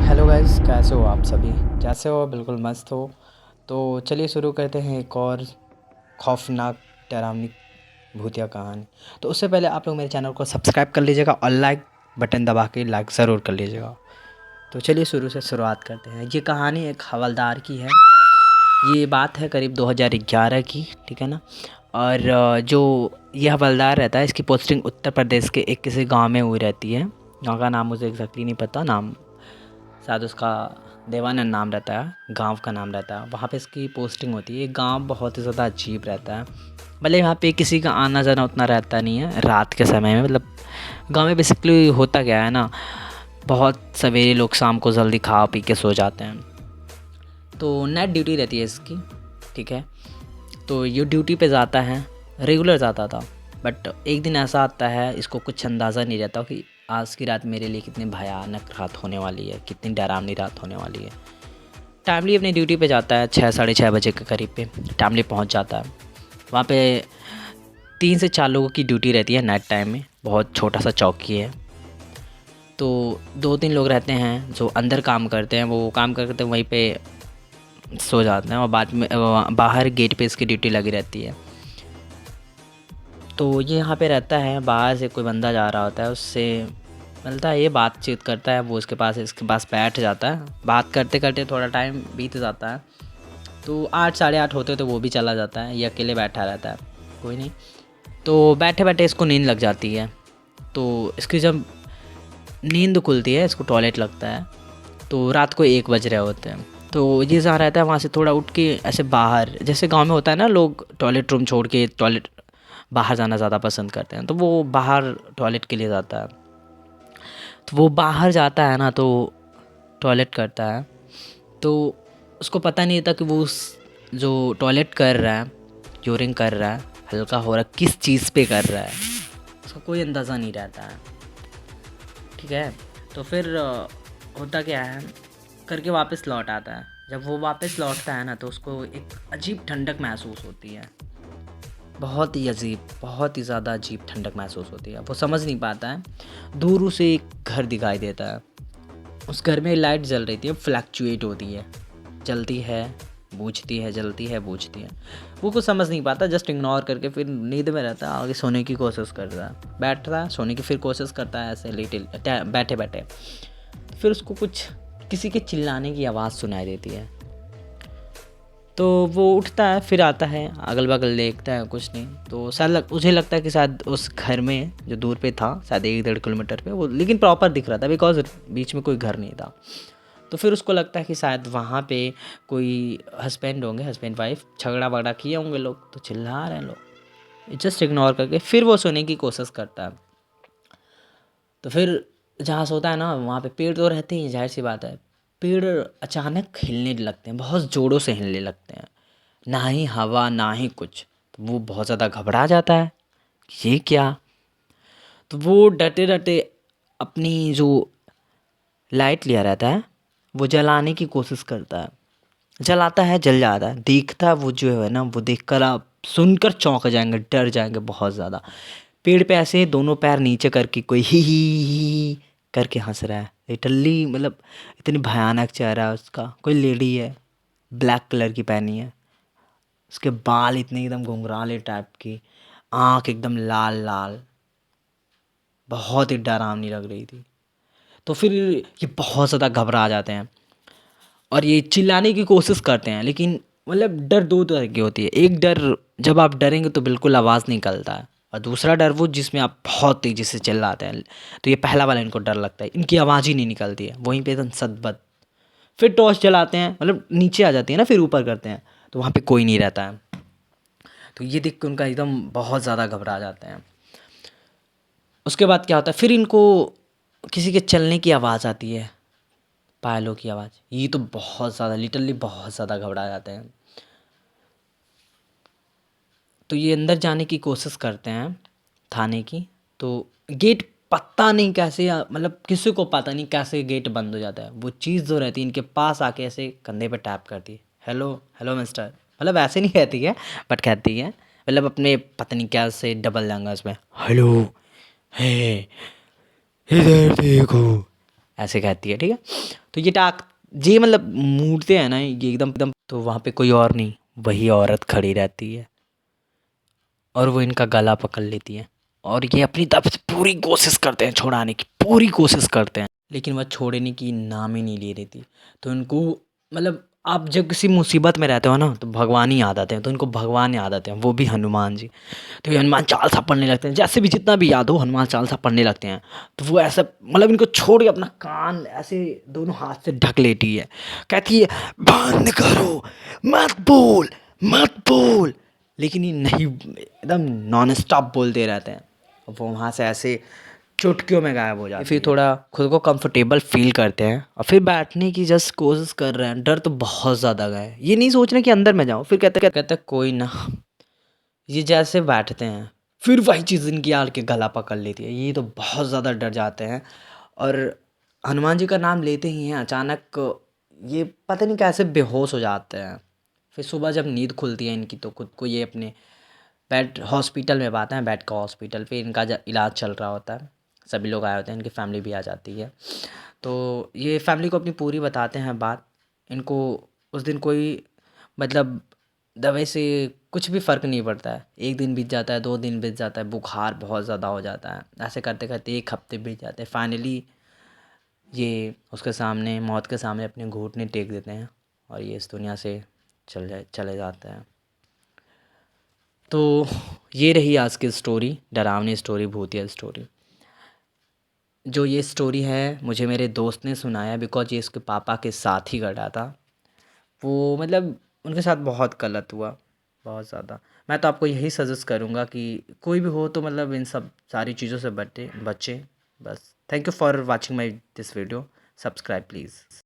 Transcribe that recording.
Hello guys, कैसे हो आप सभी? जैसे हो बिल्कुल मस्त हो। तो चलिए शुरू करते हैं एक और खौफनाक डरावनी भूतिया कहानी। तो उससे पहले आप लोग मेरे चैनल को सब्सक्राइब कर लीजिएगा और लाइक बटन दबा के लाइक ज़रूर कर लीजिएगा। तो चलिए शुरू से शुरुआत करते हैं। ये कहानी एक हवलदार की है। ये बात है करीब 2011 की, ठीक है ना। और जो ये हवलदार रहता है, इसकी पोस्टिंग उत्तर प्रदेश के एक किसी गांव में हुई रहती है। गांव का नाम मुझे एग्जैक्टली नहीं पता, नाम शायद उसका देवानंद नाम रहता है, गांव का नाम रहता है। वहाँ पे इसकी पोस्टिंग होती है। ये गांव बहुत ही ज़्यादा अजीब रहता है। मतलब यहाँ पे किसी का आना जाना उतना रहता नहीं है रात के समय में। मतलब गांव में बेसिकली होता क्या है ना, बहुत सवेरे लोग शाम को जल्दी खा पी के सो जाते हैं। तो नाइट ड्यूटी रहती है इसकी, ठीक है। तो ये ड्यूटी पे जाता है, रेगुलर जाता था। बट एक दिन ऐसा आता है, इसको कुछ अंदाज़ा नहीं रहता कि आज की रात मेरे लिए कितनी भयानक रात होने वाली है, कितनी डरावनी रात होने वाली है। टाइमली अपनी ड्यूटी पे जाता है, 6 साढ़े 6 बजे के करीब पे टाइमली पहुंच जाता है। वहाँ पे 3 से 4 लोगों की ड्यूटी रहती है नाइट टाइम में। बहुत छोटा सा चौकी है। तो 2-3 लोग रहते हैं जो अंदर काम करते हैं, वो काम करते वहीं पे सो जाते हैं। और बाद में बाहर गेट पे इसकी ड्यूटी लगी रहती है। तो ये यहाँ पे रहता है, बाहर से कोई बंदा जा रहा होता है, उससे मिलता है, ये बातचीत करता है। वो इसके पास बैठ जाता है। बात करते करते थोड़ा टाइम बीत जाता है। तो 8 साढ़े 8 होते तो वो भी चला जाता है। ये अकेले बैठा रहता है, कोई नहीं। तो बैठे बैठे इसको नींद लग जाती है। तो इसकी जब नींद खुलती है, इसको टॉयलेट लगता है। तो रात को 1 बज रहे होते हैं। तो ये जहाँ रहता है वहाँ से थोड़ा उठ के ऐसे बाहर, जैसे गांव में होता है ना, लोग टॉयलेट रूम छोड़ के टॉयलेट बाहर जाना ज़्यादा पसंद करते हैं। तो वो बाहर टॉयलेट के लिए जाता है। तो वो बाहर जाता है ना, तो टॉयलेट करता है। तो उसको पता नहीं था कि वो उस जो टॉयलेट कर रहा है, यूरिन कर रहा है, हल्का हो रहा है, किस चीज़ पे कर रहा है, उसका कोई अंदाज़ा नहीं रहता है, ठीक है। तो फिर होता क्या है, करके वापस लौट आता है। जब वो वापस लौटता है ना, तो उसको एक अजीब ठंडक महसूस होती है। बहुत ही अजीब, बहुत ही ज़्यादा अजीब ठंडक महसूस होती है। वो समझ नहीं पाता है। दूर उसे एक घर दिखाई देता है। उस घर में लाइट जल रही थी, फ्लैक्चुएट होती है, जलती है, बूझती है, जलती है, बूझती है। वो कुछ समझ नहीं पाता, जस्ट इग्नोर करके फिर नींद में रहता है। आगे सोने की कोशिश करता है, बैठता है, सोने की फिर कोशिश करता है, ऐसे लेटे बैठे बैठे। फिर उसको कुछ किसी के चिल्लाने की आवाज़ सुनाई देती है। तो वो उठता है, फिर आता है, अगल बगल देखता है, कुछ नहीं। तो शायद मुझे लगता है कि शायद उस घर में जो दूर पे था, शायद 1-1.5 किलोमीटर पे वो, लेकिन प्रॉपर दिख रहा था बिकॉज बीच में कोई घर नहीं था। तो फिर उसको लगता है कि शायद वहाँ पे कोई हस्बैंड होंगे, हस्बैंड वाइफ झगड़ा वगड़ा किए होंगे लोग, तो चिल्ला रहे हैं लोग। जस्ट इग्नोर करके फिर वो सोने की कोशिश करता है। तो फिर जहाँ सोता है ना, वहाँ पे पेड़ तो रहते ही, जाहिर सी बात है। पेड़ अचानक हिलने लगते हैं, बहुत ज़ोरों से हिलने लगते हैं। ना ही हवा ना ही कुछ। तो वो बहुत ज़्यादा घबरा जाता है, ये क्या। तो वो डरते डरते अपनी जो लाइट लिया रहता है, वो जलाने की कोशिश करता है। जलाता है, जल जाता है। देखता है वो जो है ना, वो देखकर आप सुनकर चौंक जाएंगे, डर जाएंगे बहुत ज़्यादा। पेड़ पे ऐसे दोनों पैर नीचे करके कोई ही करके हंस रहा है, लिटरली। मतलब इतनी भयानक चेहरा है उसका। कोई लेडी है, ब्लैक कलर की पहनी है, उसके बाल इतने एकदम घुंघराले टाइप की, आँख एकदम लाल लाल, बहुत ही डरावनी लग रही थी। तो फिर ये बहुत ज़्यादा घबरा जाते हैं और ये चिल्लाने की कोशिश करते हैं। लेकिन मतलब डर दो तरह की होती है। एक डर, जब आप डरेंगे तो बिल्कुल आवाज़ निकलता है। और दूसरा डर वो जिसमें आप बहुत तेज़ी से चिल्लाते हैं। तो ये पहला वाला इनको डर लगता है, इनकी आवाज़ ही नहीं निकलती है, वहीं पे एकदम सदबद। फिर टॉर्च जलाते हैं, मतलब नीचे आ जाती है ना, फिर ऊपर करते हैं, तो वहाँ पे कोई नहीं रहता है। तो ये देख के उनका एकदम बहुत ज़्यादा घबरा जाते हैं। उसके बाद क्या होता है, फिर इनको किसी के चलने की आवाज़ आती है, पायलों की आवाज़। ये तो बहुत ज़्यादा, लिटरली बहुत ज़्यादा घबरा जाते हैं। तो ये अंदर जाने की कोशिश करते हैं थाने की। तो गेट पता नहीं कैसे, मतलब किसी को पता नहीं कैसे गेट बंद हो जाता है। वो चीज़ जो रहती है इनके पास आके ऐसे कंधे पे टैप करती है, हेलो हेलो मिस्टर। मतलब ऐसे नहीं कहती है, बट कहती है, मतलब अपने पता नहीं क्या से डबल लैंग्वेज में, हेलो, हे, इधर देखो। ऐसे कहती है, ठीक है। तो ये मतलब मूडते हैं ना ये एकदम एकदम, तो वहाँ पे कोई और नहीं, वही औरत खड़ी रहती है और वो इनका गला पकड़ लेती है और ये अपनी तरफ से पूरी कोशिश करते हैं छुड़ाने की, पूरी कोशिश करते हैं, लेकिन वह छोड़ने की नाम ही नहीं ले रही थी। तो इनको मतलब आप जब किसी मुसीबत में रहते हो ना तो भगवान ही याद आते हैं, तो इनको भगवान याद आते हैं, वो भी हनुमान जी। तो ये हनुमान चालीसा पढ़ने लगते हैं, जैसे भी जितना भी याद हो हनुमान चालीसा पढ़ने लगते हैं। तो वो ऐसा मतलब इनको छोड़ के अपना कान ऐसे दोनों हाथ से ढक लेती है, कहती है बंद करो, मत बोल, मत बोल। लेकिन ये नहीं, एकदम नॉन स्टॉप बोलते रहते हैं। और वो वहाँ से ऐसे चुटकियों में गायब हो जाते हैं। फिर थोड़ा खुद को कंफर्टेबल फील करते हैं और फिर बैठने की जस्ट कोशिश कर रहे हैं। डर तो बहुत ज़्यादा गए, ये नहीं सोच रहे कि अंदर में जाऊँ। फिर कहते कोई ना। ये जैसे बैठते हैं फिर वही चीज़ इनकी आड़ के गला पकड़ लेती है। ये तो बहुत ज़्यादा डर जाते हैं और हनुमान जी का नाम लेते ही हैं अचानक ये पता नहीं कैसे बेहोश हो जाते हैं। फिर सुबह जब नींद खुलती है इनकी तो खुद को ये अपने बेड हॉस्पिटल में पाते हैं, बेड का हॉस्पिटल पे इनका इलाज चल रहा होता है। सभी लोग आए होते हैं, इनकी फैमिली भी आ जाती है। तो ये फैमिली को अपनी पूरी बताते हैं बात। इनको उस दिन कोई मतलब दवाई से कुछ भी फ़र्क नहीं पड़ता है। एक दिन बीत जाता है, 2 दिन बीत जाता है, बुखार बहुत ज़्यादा हो जाता है। ऐसे करते करते 1 हफ्ते बीत जाते हैं। फाइनली ये उसके सामने, मौत के सामने अपने घुटने टेक देते हैं और ये इस दुनिया से चले जाते हैं। तो ये रही आज की स्टोरी, डरावनी स्टोरी, भूतिया स्टोरी। जो ये स्टोरी है मुझे मेरे दोस्त ने सुनाया, बिकॉज़ ये इसके पापा के साथ ही घटा था। वो मतलब उनके साथ बहुत गलत हुआ, बहुत ज़्यादा। मैं तो आपको यही सजेस्ट करूँगा कि कोई भी हो तो मतलब इन सब सारी चीज़ों से बचें बस। Thank you for watching my this video. Subscribe please.